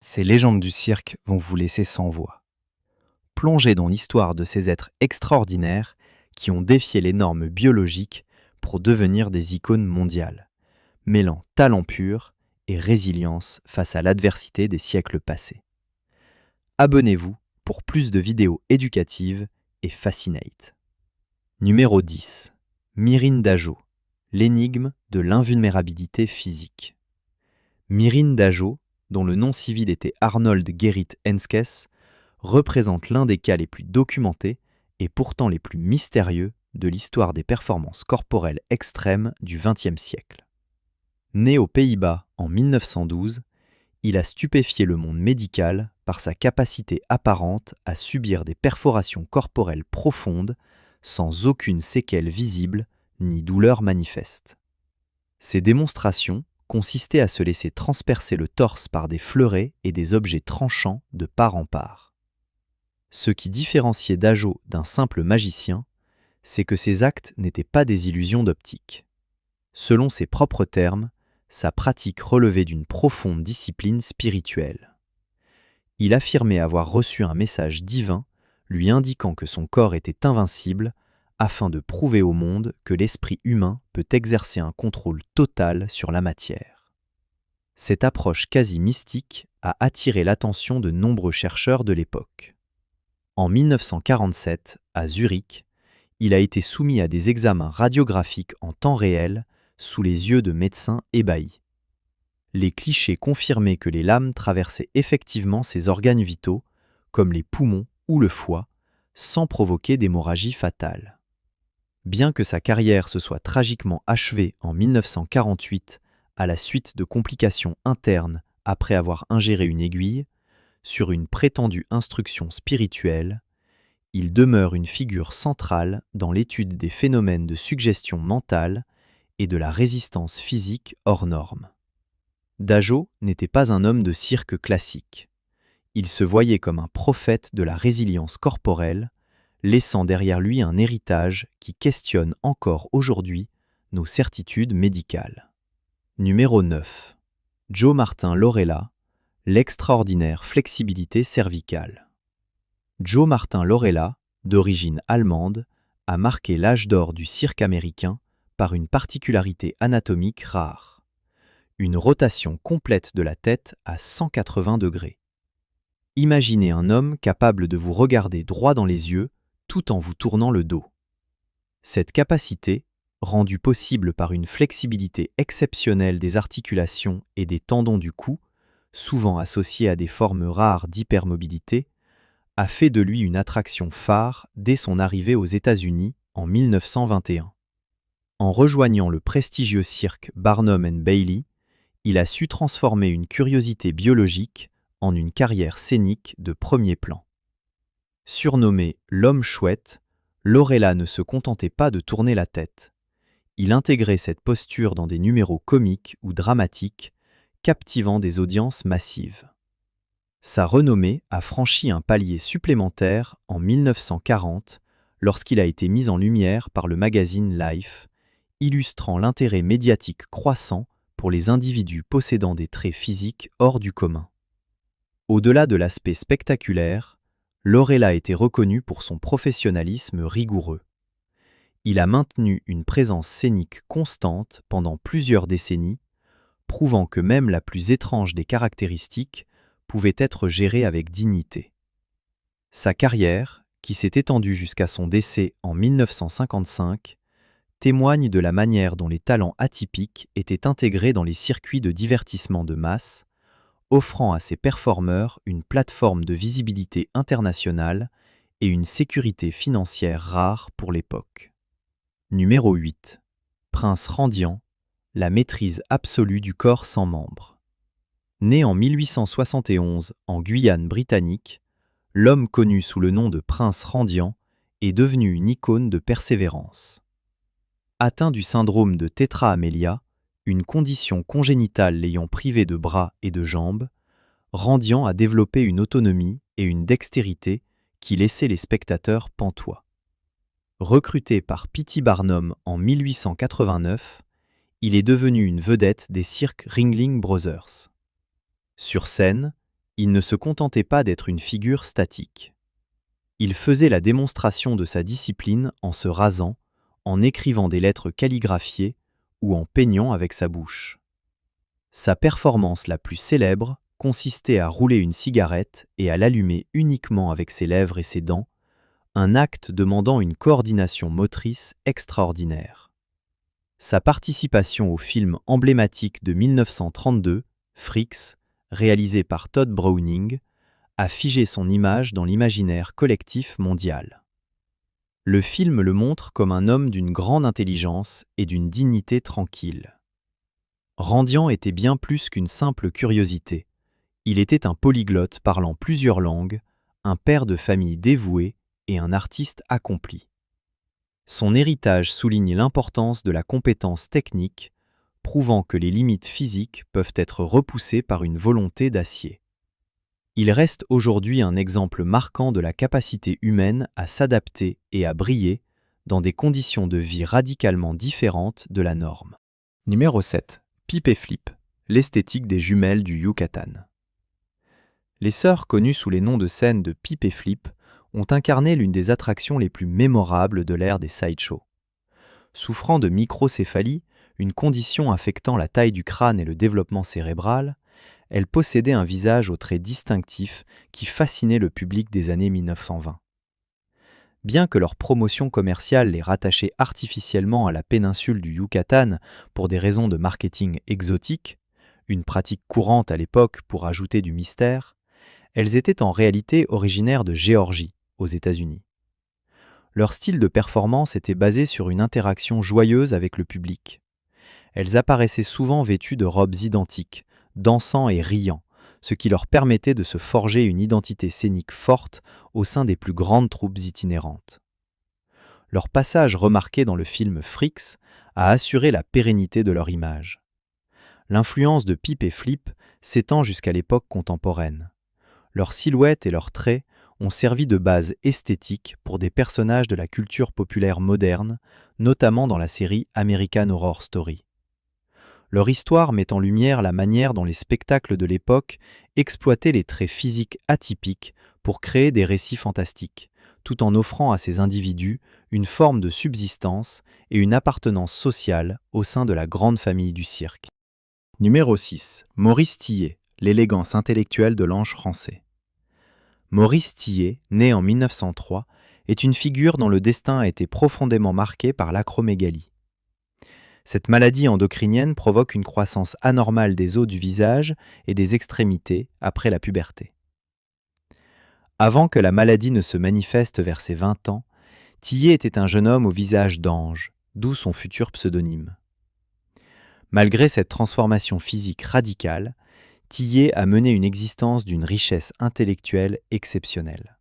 Ces légendes du cirque vont vous laisser sans voix. Plongez dans l'histoire de ces êtres extraordinaires qui ont défié les normes biologiques pour devenir des icônes mondiales, mêlant talent pur et résilience face à l'adversité des siècles passés. Abonnez-vous pour plus de vidéos éducatives et Fascinate. Numéro 10. Myrine Dajo, l'énigme de l'invulnérabilité physique. Myrine Dajo, dont le nom civil était Arnold Gerrit Henskes, représente l'un des cas les plus documentés et pourtant les plus mystérieux de l'histoire des performances corporelles extrêmes du XXe siècle. Né aux Pays-Bas en 1912, il a stupéfié le monde médical par sa capacité apparente à subir des perforations corporelles profondes sans aucune séquelle visible ni douleur manifeste. Ces démonstrations consistaient à se laisser transpercer le torse par des fleurets et des objets tranchants de part en part. Ce qui différenciait Dajo d'un simple magicien, c'est que ces actes n'étaient pas des illusions d'optique. Selon ses propres termes, sa pratique relevait d'une profonde discipline spirituelle. Il affirmait avoir reçu un message divin lui indiquant que son corps était invincible afin de prouver au monde que l'esprit humain peut exercer un contrôle total sur la matière. Cette approche quasi mystique a attiré l'attention de nombreux chercheurs de l'époque. En 1947, à Zurich, il a été soumis à des examens radiographiques en temps réel sous les yeux de médecins ébahis. Les clichés confirmaient que les lames traversaient effectivement ses organes vitaux, comme les poumons ou le foie, sans provoquer d'hémorragie fatale. Bien que sa carrière se soit tragiquement achevée en 1948 à la suite de complications internes après avoir ingéré une aiguille, sur une prétendue instruction spirituelle, il demeure une figure centrale dans l'étude des phénomènes de suggestion mentale et de la résistance physique hors norme. Dajo n'était pas un homme de cirque classique. Il se voyait comme un prophète de la résilience corporelle, laissant derrière lui un héritage qui questionne encore aujourd'hui nos certitudes médicales. Numéro 9. Joe Martin Laurella, l'extraordinaire flexibilité cervicale. Joe Martin Laurella, d'origine allemande, a marqué l'âge d'or du cirque américain par une particularité anatomique rare. Une rotation complète de la tête à 180 degrés. Imaginez un homme capable de vous regarder droit dans les yeux tout en vous tournant le dos. Cette capacité, rendue possible par une flexibilité exceptionnelle des articulations et des tendons du cou, souvent associée à des formes rares d'hypermobilité, a fait de lui une attraction phare dès son arrivée aux États-Unis en 1921. En rejoignant le prestigieux cirque Barnum & Bailey, il a su transformer une curiosité biologique en une carrière scénique de premier plan. Surnommé l'homme chouette, Laurella ne se contentait pas de tourner la tête. Il intégrait cette posture dans des numéros comiques ou dramatiques, captivant des audiences massives. Sa renommée a franchi un palier supplémentaire en 1940 lorsqu'il a été mis en lumière par le magazine Life, illustrant l'intérêt médiatique croissant pour les individus possédant des traits physiques hors du commun. Au-delà de l'aspect spectaculaire, Laurella a été reconnu pour son professionnalisme rigoureux. Il a maintenu une présence scénique constante pendant plusieurs décennies, prouvant que même la plus étrange des caractéristiques pouvait être gérée avec dignité. Sa carrière, qui s'est étendue jusqu'à son décès en 1955, témoigne de la manière dont les talents atypiques étaient intégrés dans les circuits de divertissement de masse, offrant à ses performeurs une plateforme de visibilité internationale et une sécurité financière rare pour l'époque. Numéro 8. Prince Randian, la maîtrise absolue du corps sans membres. Né en 1871 en Guyane britannique, l'homme connu sous le nom de Prince Randian est devenu une icône de persévérance. Atteint du syndrome de tétra-amélia, une condition congénitale l'ayant privé de bras et de jambes, Randian a développé une autonomie et une dextérité qui laissaient les spectateurs pantois. Recruté par P.T. Barnum en 1889, il est devenu une vedette des cirques Ringling Brothers. Sur scène, il ne se contentait pas d'être une figure statique. Il faisait la démonstration de sa discipline en se rasant, en écrivant des lettres calligraphiées ou en peignant avec sa bouche. Sa performance la plus célèbre consistait à rouler une cigarette et à l'allumer uniquement avec ses lèvres et ses dents, un acte demandant une coordination motrice extraordinaire. Sa participation au film emblématique de 1932, Freaks, réalisé par Todd Browning, a figé son image dans l'imaginaire collectif mondial. Le film le montre comme un homme d'une grande intelligence et d'une dignité tranquille. Randian était bien plus qu'une simple curiosité. Il était un polyglotte parlant plusieurs langues, un père de famille dévoué et un artiste accompli. Son héritage souligne l'importance de la compétence technique, prouvant que les limites physiques peuvent être repoussées par une volonté d'acier. Il reste aujourd'hui un exemple marquant de la capacité humaine à s'adapter et à briller dans des conditions de vie radicalement différentes de la norme. Numéro 7. Pip et Flip, l'esthétique des jumelles du Yucatan. Les sœurs connues sous les noms de scène de Pip et Flip ont incarné l'une des attractions les plus mémorables de l'ère des sideshows. Souffrant de microcéphalie, une condition affectant la taille du crâne et le développement cérébral, elles possédaient un visage aux traits distinctifs qui fascinait le public des années 1920. Bien que leur promotion commerciale les rattachait artificiellement à la péninsule du Yucatan pour des raisons de marketing exotique, une pratique courante à l'époque pour ajouter du mystère, elles étaient en réalité originaires de Géorgie, aux États-Unis. Leur style de performance était basé sur une interaction joyeuse avec le public. Elles apparaissaient souvent vêtues de robes identiques, dansant et riant, ce qui leur permettait de se forger une identité scénique forte au sein des plus grandes troupes itinérantes. Leur passage remarqué dans le film Freaks a assuré la pérennité de leur image. L'influence de Pip et Flip s'étend jusqu'à l'époque contemporaine. Leurs silhouettes et leurs traits ont servi de base esthétique pour des personnages de la culture populaire moderne, notamment dans la série American Horror Story. Leur histoire met en lumière la manière dont les spectacles de l'époque exploitaient les traits physiques atypiques pour créer des récits fantastiques, tout en offrant à ces individus une forme de subsistance et une appartenance sociale au sein de la grande famille du cirque. Numéro 6. Maurice Tillet, l'élégance intellectuelle de l'ange français. Maurice Tillet, né en 1903, est une figure dont le destin a été profondément marqué par l'acromégalie. Cette maladie endocrinienne provoque une croissance anormale des os du visage et des extrémités après la puberté. Avant que la maladie ne se manifeste vers ses 20 ans, Tillet était un jeune homme au visage d'ange, d'où son futur pseudonyme. Malgré cette transformation physique radicale, Tillet a mené une existence d'une richesse intellectuelle exceptionnelle.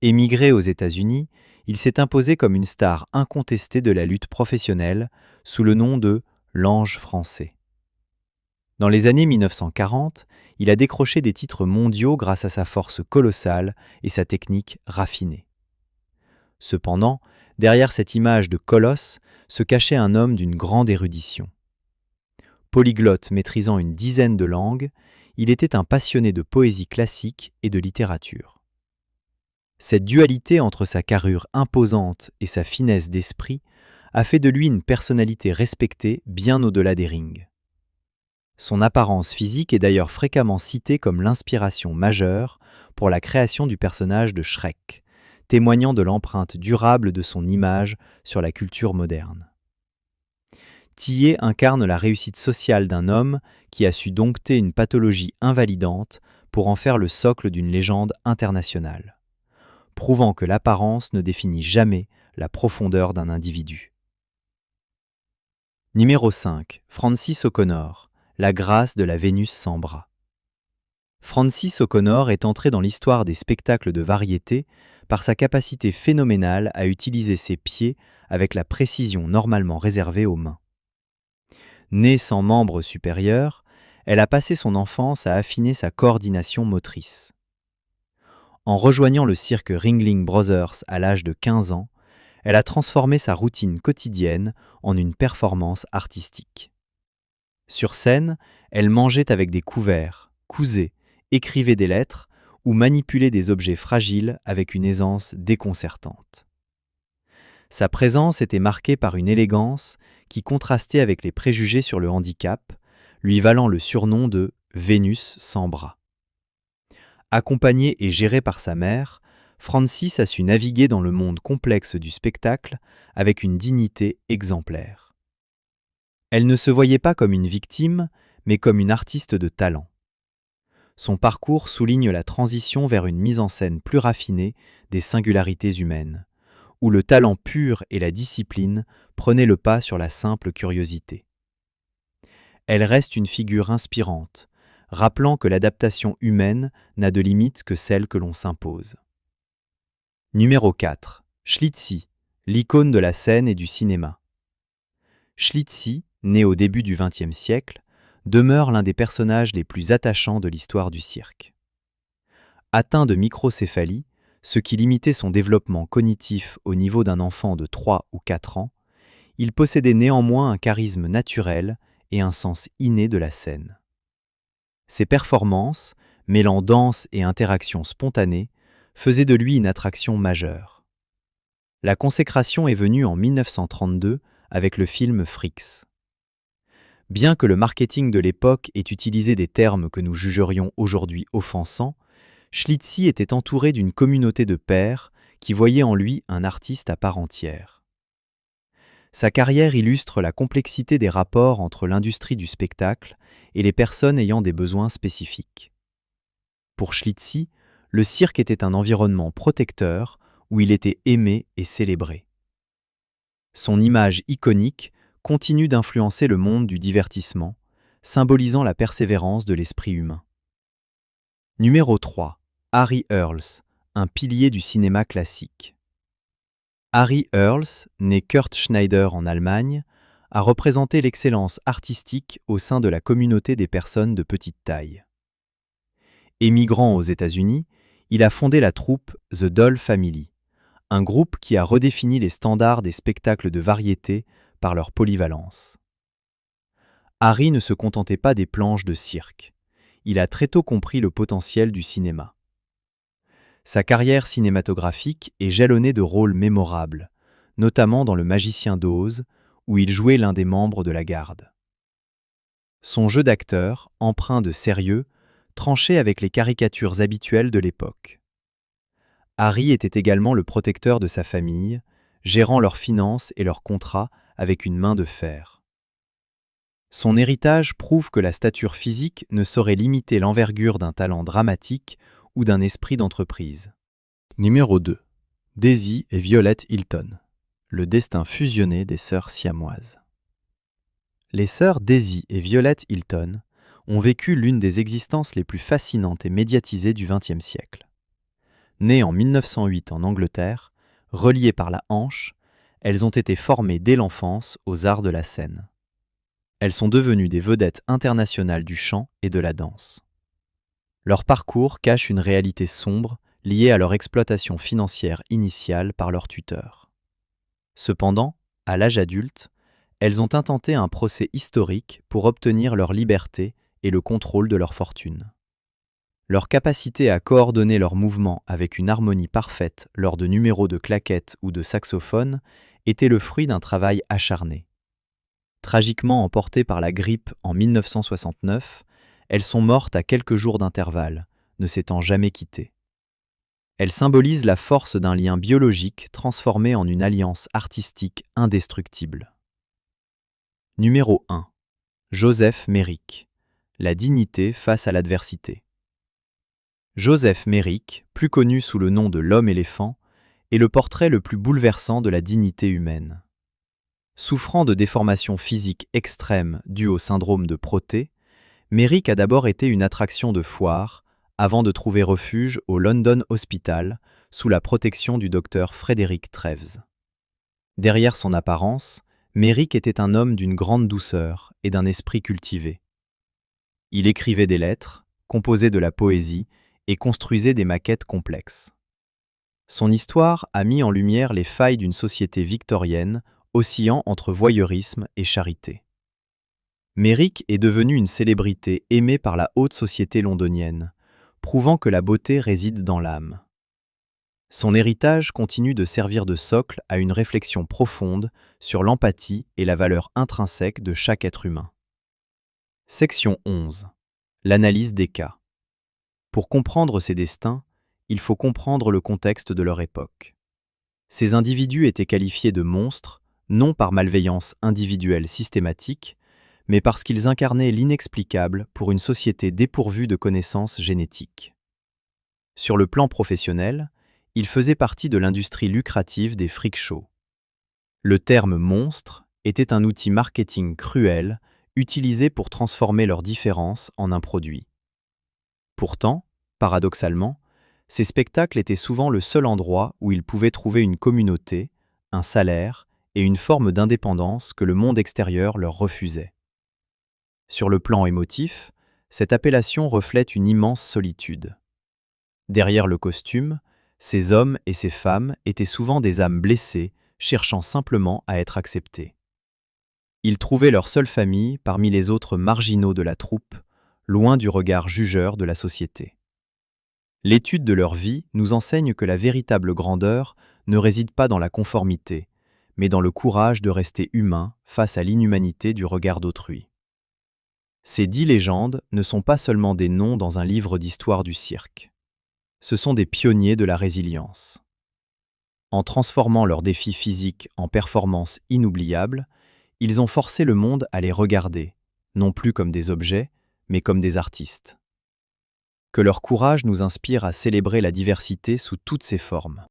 Émigré aux États-Unis, il s'est imposé comme une star incontestée de la lutte professionnelle sous le nom de l'Ange français. Dans les années 1940, il a décroché des titres mondiaux grâce à sa force colossale et sa technique raffinée. Cependant, derrière cette image de colosse se cachait un homme d'une grande érudition. Polyglotte maîtrisant une dizaine de langues, il était un passionné de poésie classique et de littérature. Cette dualité entre sa carrure imposante et sa finesse d'esprit a fait de lui une personnalité respectée bien au-delà des rings. Son apparence physique est d'ailleurs fréquemment citée comme l'inspiration majeure pour la création du personnage de Shrek, témoignant de l'empreinte durable de son image sur la culture moderne. Tillet incarne la réussite sociale d'un homme qui a su dompter une pathologie invalidante pour en faire le socle d'une légende internationale, prouvant que l'apparence ne définit jamais la profondeur d'un individu. Numéro 5. Francis O'Connor, la grâce de la Vénus sans bras. Francis O'Connor est entré dans l'histoire des spectacles de variété par sa capacité phénoménale à utiliser ses pieds avec la précision normalement réservée aux mains. Née sans membre supérieur, elle a passé son enfance à affiner sa coordination motrice. En rejoignant le cirque Ringling Brothers à l'âge de 15 ans, elle a transformé sa routine quotidienne en une performance artistique. Sur scène, elle mangeait avec des couverts, cousait écrivait des lettres ou manipulait des objets fragiles avec une aisance déconcertante. Sa présence était marquée par une élégance qui contrastait avec les préjugés sur le handicap, lui valant le surnom de Vénus sans bras. Accompagnée et gérée par sa mère, Francis a su naviguer dans le monde complexe du spectacle avec une dignité exemplaire. Elle ne se voyait pas comme une victime, mais comme une artiste de talent. Son parcours souligne la transition vers une mise en scène plus raffinée des singularités humaines, où le talent pur et la discipline prenaient le pas sur la simple curiosité. Elle reste une figure inspirante, rappelant que l'adaptation humaine n'a de limite que celle que l'on s'impose. Numéro 4. Schlitzie, l'icône de la scène et du cinéma. Schlitzie, né au début du XXe siècle, demeure l'un des personnages les plus attachants de l'histoire du cirque. Atteint de microcéphalie, ce qui limitait son développement cognitif au niveau d'un enfant de 3 ou 4 ans, il possédait néanmoins un charisme naturel et un sens inné de la scène. Ses performances, mêlant danse et interaction spontanée, faisaient de lui une attraction majeure. La consécration est venue en 1932 avec le film Freaks. Bien que le marketing de l'époque ait utilisé des termes que nous jugerions aujourd'hui offensants, Schlitzie était entouré d'une communauté de pairs qui voyaient en lui un artiste à part entière. Sa carrière illustre la complexité des rapports entre l'industrie du spectacle et les personnes ayant des besoins spécifiques. Pour Schlitzie, le cirque était un environnement protecteur où il était aimé et célébré. Son image iconique continue d'influencer le monde du divertissement, symbolisant la persévérance de l'esprit humain. Numéro 3. Harry Earls, un pilier du cinéma classique. Harry Earls, né Kurt Schneider en Allemagne, a représenté l'excellence artistique au sein de la communauté des personnes de petite taille. Émigrant aux États-Unis, il a fondé la troupe The Doll Family, un groupe qui a redéfini les standards des spectacles de variété par leur polyvalence. Harry ne se contentait pas des planches de cirque. Il a très tôt compris le potentiel du cinéma. Sa carrière cinématographique est jalonnée de rôles mémorables, notamment dans Le Magicien d'Oz, où il jouait l'un des membres de la garde. Son jeu d'acteur, empreint de sérieux, tranchait avec les caricatures habituelles de l'époque. Harry était également le protecteur de sa famille, gérant leurs finances et leurs contrats avec une main de fer. Son héritage prouve que la stature physique ne saurait limiter l'envergure d'un talent dramatique ou d'un esprit d'entreprise. Numéro 2. Daisy et Violette Hilton. Le destin fusionné des sœurs siamoises. Les sœurs Daisy et Violette Hilton ont vécu l'une des existences les plus fascinantes et médiatisées du XXe siècle. Nées en 1908 en Angleterre, reliées par la hanche, elles ont été formées dès l'enfance aux arts de la scène. Elles sont devenues des vedettes internationales du chant et de la danse. Leur parcours cache une réalité sombre liée à leur exploitation financière initiale par leur tuteur. Cependant, à l'âge adulte, elles ont intenté un procès historique pour obtenir leur liberté et le contrôle de leur fortune. Leur capacité à coordonner leurs mouvements avec une harmonie parfaite lors de numéros de claquettes ou de saxophone était le fruit d'un travail acharné. Tragiquement emportées par la grippe en 1969, elles sont mortes à quelques jours d'intervalle, ne s'étant jamais quittées. Elles symbolisent la force d'un lien biologique transformé en une alliance artistique indestructible. Numéro 1. Joseph Merrick. La dignité face à l'adversité. Joseph Merrick, plus connu sous le nom de l'homme-éléphant, est le portrait le plus bouleversant de la dignité humaine. Souffrant de déformations physiques extrêmes dues au syndrome de Proté, Merrick a d'abord été une attraction de foire avant de trouver refuge au London Hospital sous la protection du docteur Frederick Treves. Derrière son apparence, Merrick était un homme d'une grande douceur et d'un esprit cultivé. Il écrivait des lettres, composait de la poésie et construisait des maquettes complexes. Son histoire a mis en lumière les failles d'une société victorienne oscillant entre voyeurisme et charité. Merrick est devenu une célébrité aimée par la haute société londonienne, prouvant que la beauté réside dans l'âme. Son héritage continue de servir de socle à une réflexion profonde sur l'empathie et la valeur intrinsèque de chaque être humain. Section 11. L'analyse des cas. Pour comprendre ces destins, il faut comprendre le contexte de leur époque. Ces individus étaient qualifiés de monstres, non par malveillance individuelle systématique, mais parce qu'ils incarnaient l'inexplicable pour une société dépourvue de connaissances génétiques. Sur le plan professionnel, ils faisaient partie de l'industrie lucrative des freak shows. Le terme « monstre » était un outil marketing cruel utilisé pour transformer leurs différences en un produit. Pourtant, paradoxalement, ces spectacles étaient souvent le seul endroit où ils pouvaient trouver une communauté, un salaire et une forme d'indépendance que le monde extérieur leur refusait. Sur le plan émotif, cette appellation reflète une immense solitude. Derrière le costume, ces hommes et ces femmes étaient souvent des âmes blessées, cherchant simplement à être acceptées. Ils trouvaient leur seule famille parmi les autres marginaux de la troupe, loin du regard jugeur de la société. L'étude de leur vie nous enseigne que la véritable grandeur ne réside pas dans la conformité, mais dans le courage de rester humain face à l'inhumanité du regard d'autrui. Ces 10 légendes ne sont pas seulement des noms dans un livre d'histoire du cirque. Ce sont des pionniers de la résilience. En transformant leurs défis physiques en performances inoubliables, ils ont forcé le monde à les regarder, non plus comme des objets, mais comme des artistes. Que leur courage nous inspire à célébrer la diversité sous toutes ses formes.